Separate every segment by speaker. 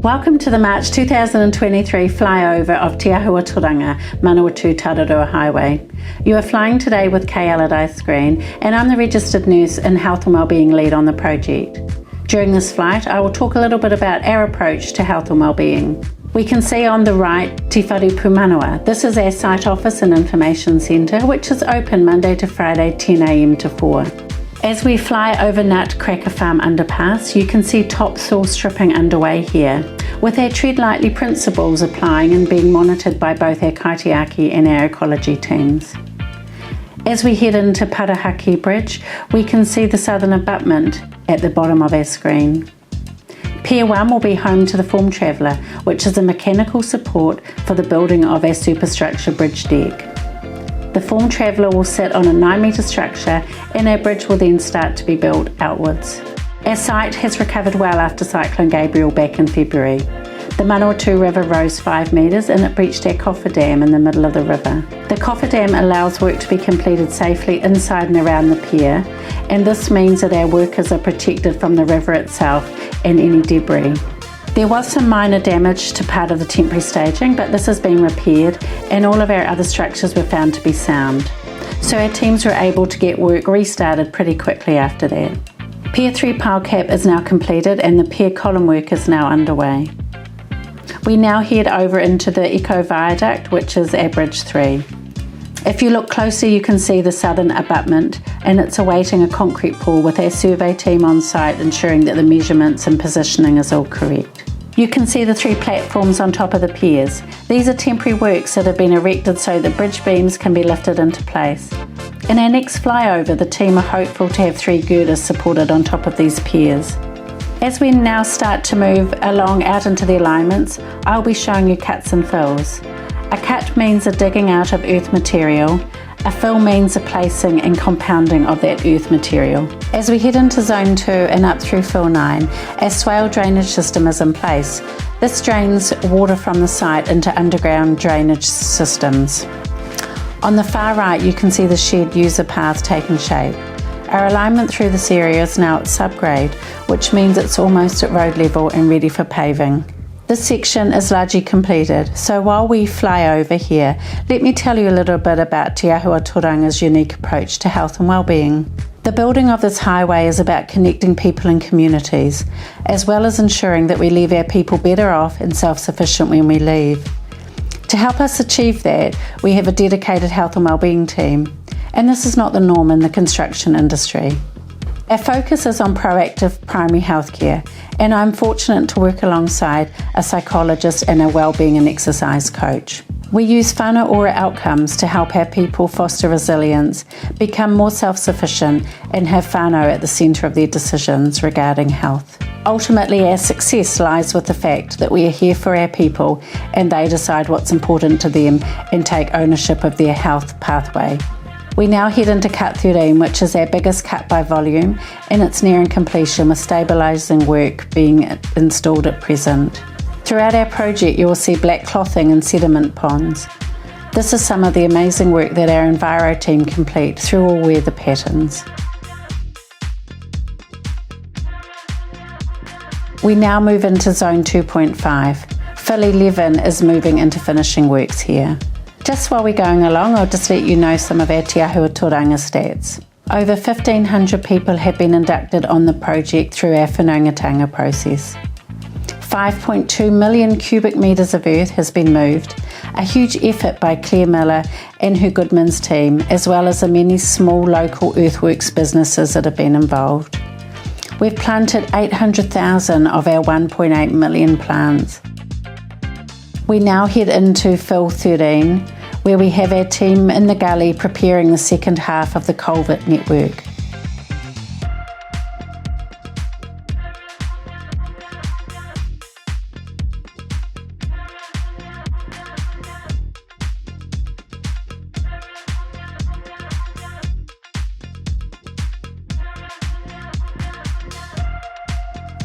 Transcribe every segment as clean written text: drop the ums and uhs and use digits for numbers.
Speaker 1: Welcome to the March 2023 flyover of Te Ahu Turanga, Manawatū Tararua Highway. You are flying today with Kaye Allardice-Green, and I'm the registered nurse and Health and Wellbeing Lead on the project. During this flight, I will talk a little bit about our approach to health and wellbeing. We can see on the right Te Wharepu Manawa. This is our site office and information centre, which is open Monday to Friday 10 a.m. to 4. As we fly over Nutcracker Farm underpass, you can see topsoil stripping underway here, with our tread lightly principles applying and being monitored by both our kaitiaki and our ecology teams. As we head into Parahaki Bridge, we can see the southern abutment at the bottom of our screen. Pier 1 will be home to the Form Traveller, which is a mechanical support for the building of our superstructure bridge deck. The Form Traveller will sit on a 9-metre structure, and our bridge will then start to be built outwards. Our site has recovered well after Cyclone Gabriel back in February. The Manawatū River rose 5 metres and it breached our cofferdam in the middle of the river. The cofferdam allows work to be completed safely inside and around the pier, and this means that our workers are protected from the river itself and any debris. There was some minor damage to part of the temporary staging, but this has been repaired and all of our other structures were found to be sound. So our teams were able to get work restarted pretty quickly after that. Pier 3 pile cap is now completed and the pier column work is now underway. We now head over into the Eco Viaduct, which is our Bridge 3. If you look closer, you can see the southern abutment, and it's awaiting a concrete pour with our survey team on site ensuring that the measurements and positioning is all correct. You can see the 3 platforms on top of the piers. These are temporary works that have been erected so that bridge beams can be lifted into place. In our next flyover, the team are hopeful to have 3 girders supported on top of these piers. As we now start to move along out into the alignments, I'll be showing you cuts and fills. A cut means a digging out of earth material. A fill means a placing and compounding of that earth material. As we head into Zone 2 and up through Fill 9, our swale drainage system is in place. This drains water from the site into underground drainage systems. On the far right, you can see the shared user path taking shape. Our alignment through this area is now at subgrade, which means it's almost at road level and ready for paving. This section is largely completed, so while we fly over here, let me tell you a little bit about Te Ahu Turanga's unique approach to health and wellbeing. The building of this highway is about connecting people and communities, as well as ensuring that we leave our people better off and self-sufficient when we leave. To help us achieve that, we have a dedicated health and wellbeing team, and this is not the norm in the construction industry. Our focus is on proactive primary healthcare, and I'm fortunate to work alongside a psychologist and a wellbeing and exercise coach. We use whānau ora outcomes to help our people foster resilience, become more self-sufficient, and have whānau at the centre of their decisions regarding health. Ultimately, our success lies with the fact that we are here for our people and they decide what's important to them and take ownership of their health pathway. We now head into Cut 13, which is our biggest cut by volume, and it's nearing completion with stabilising work being installed at present. Throughout our project, you will see black clothing and sediment ponds. This is some of the amazing work that our Enviro team complete through all weather patterns. We now move into Zone 2.5. Fill 11 is moving into finishing works here. Just while we're going along, I'll just let you know some of our Te Ahu Turanga stats. Over 1,500 people have been inducted on the project through our whanaungatanga process. 5.2 million cubic metres of earth has been moved, a huge effort by Claire Miller and her Goodman's team, as well as the many small local earthworks businesses that have been involved. We've planted 800,000 of our 1.8 million plants. We now head into Fill 13, where we have our team in the gully preparing the second half of the culvert network.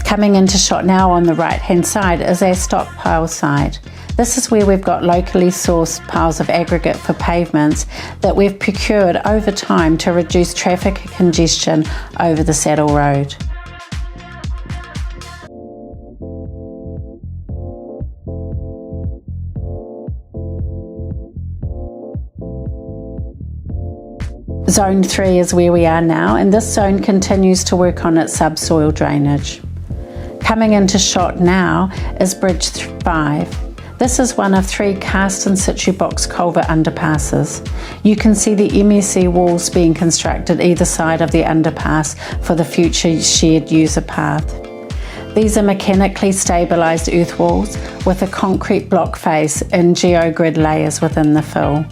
Speaker 1: Coming into shot now on the right hand side is our stockpile site. This is where we've got locally sourced piles of aggregate for pavements that we've procured over time to reduce traffic congestion over the Saddle Road. Zone 3 is where we are now, and this zone continues to work on its subsoil drainage. Coming into shot now is Bridge 5. This is one of 3 cast in situ box culvert underpasses. You can see the MSE walls being constructed either side of the underpass for the future shared user path. These are mechanically stabilised earth walls with a concrete block face and geogrid layers within the fill.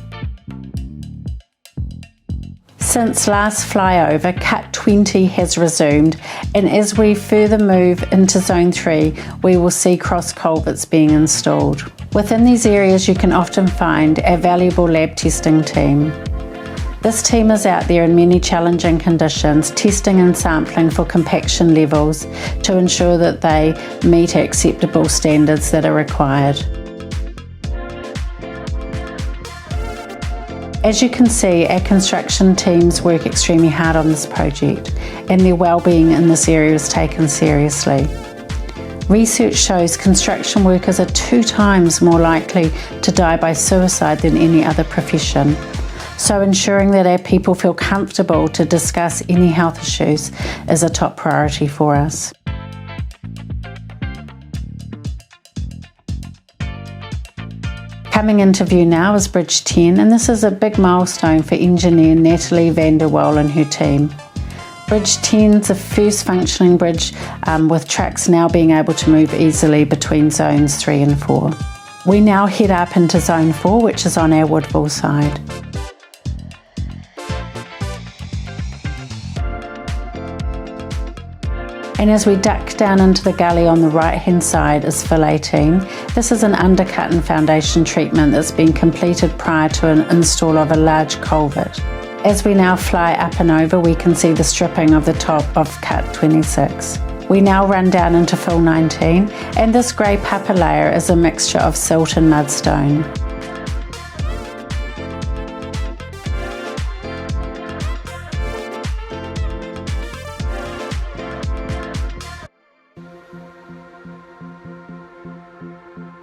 Speaker 1: Since last flyover, Cut 20 has resumed, and as we further move into Zone 3, we will see cross culverts being installed. Within these areas you can often find a valuable lab testing team. This team is out there in many challenging conditions, testing and sampling for compaction levels to ensure that they meet acceptable standards that are required. As you can see, our construction teams work extremely hard on this project, and their well-being in this area is taken seriously. Research shows construction workers are 2 times more likely to die by suicide than any other profession. So ensuring that our people feel comfortable to discuss any health issues is a top priority for us. Coming into view now is Bridge 10, and this is a big milestone for engineer Natalie van der Wel and her team. Bridge 10 is the first functioning bridge with trucks now being able to move easily between zones 3 and 4. We now head up into Zone 4, which is on our Woodville side. And as we duck down into the gully on the right hand side is Fill 18. This is an undercut and foundation treatment that's been completed prior to an install of a large culvert. As we now fly up and over, we can see the stripping of the top of Cut 26. We now run down into Fill 19, and this grey papa layer is a mixture of silt and mudstone.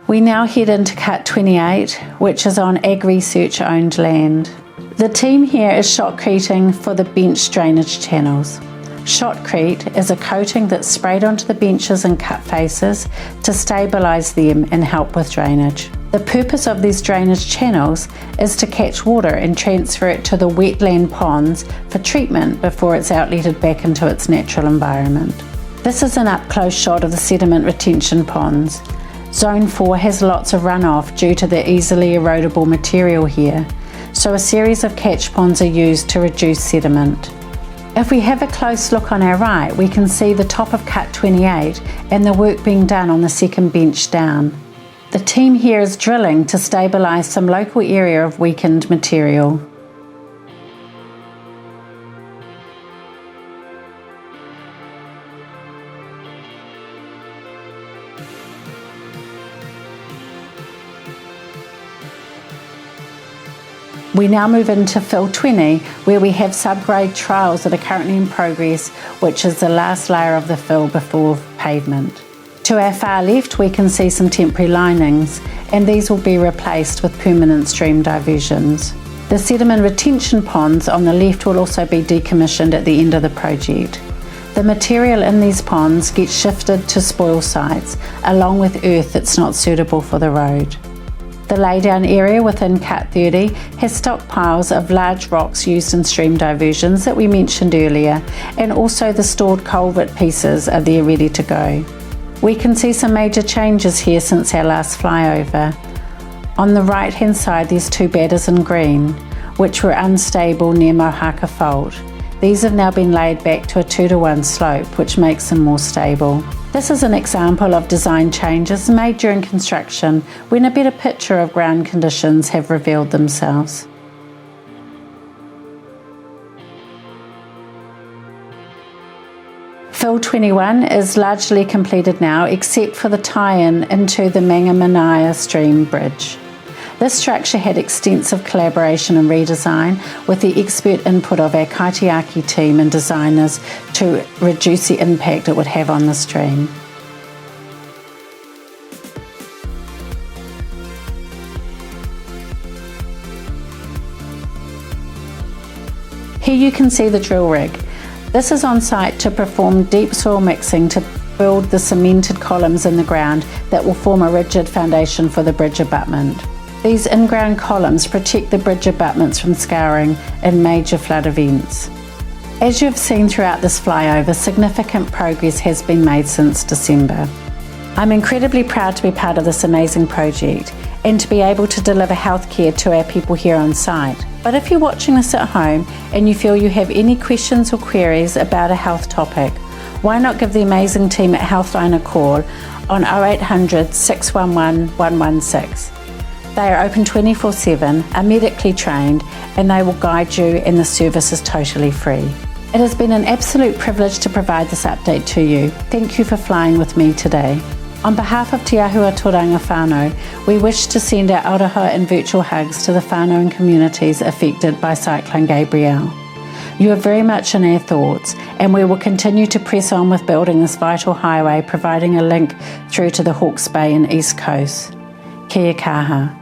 Speaker 1: We now head into Cut 28, which is on Ag Research owned land. The team here is shotcreting for the bench drainage channels. Shotcrete is a coating that's sprayed onto the benches and cut faces to stabilise them and help with drainage. The purpose of these drainage channels is to catch water and transfer it to the wetland ponds for treatment before it's outletted back into its natural environment. This is an up-close shot of the sediment retention ponds. Zone 4 has lots of runoff due to the easily erodible material here, so a series of catch ponds are used to reduce sediment. If we have a close look on our right, we can see the top of Cut 28 and the work being done on the second bench down. The team here is drilling to stabilise some local area of weakened material. We now move into Fill 20, where we have subgrade trials that are currently in progress, which is the last layer of the fill before pavement. To our far left, we can see some temporary linings, and these will be replaced with permanent stream diversions. The sediment retention ponds on the left will also be decommissioned at the end of the project. The material in these ponds gets shifted to spoil sites, along with earth that's not suitable for the road. The laydown area within Cut 30 has stockpiles of large rocks used in stream diversions that we mentioned earlier, and also the stored culvert pieces are there ready to go. We can see some major changes here since our last flyover. On the right hand side there's 2 batters in green, which were unstable near Mohaka Fault. These have now been laid back to a 2-to-1 slope, which makes them more stable. This is an example of design changes made during construction when a better picture of ground conditions have revealed themselves. Fill 21 is largely completed now, except for the tie-in into the Manawatū Stream Bridge. This structure had extensive collaboration and redesign with the expert input of our kaitiaki team and designers to reduce the impact it would have on the stream. Here you can see the drill rig. This is on site to perform deep soil mixing to build the cemented columns in the ground that will form a rigid foundation for the bridge abutment. These in-ground columns protect the bridge abutments from scouring in major flood events. As you've seen throughout this flyover, significant progress has been made since December. I'm incredibly proud to be part of this amazing project and to be able to deliver healthcare to our people here on site. But if you're watching this at home and you feel you have any questions or queries about a health topic, why not give the amazing team at Healthline a call on 0800 611 116. They are open 24/7, are medically trained, and they will guide you, and the service is totally free. It has been an absolute privilege to provide this update to you. Thank you for flying with me today. On behalf of Te Ahu Turanga whānau, we wish to send our aroha and virtual hugs to the whānau and communities affected by Cyclone Gabrielle. You are very much in our thoughts, and we will continue to press on with building this vital highway, providing a link through to the Hawke's Bay and East Coast. Kia kaha.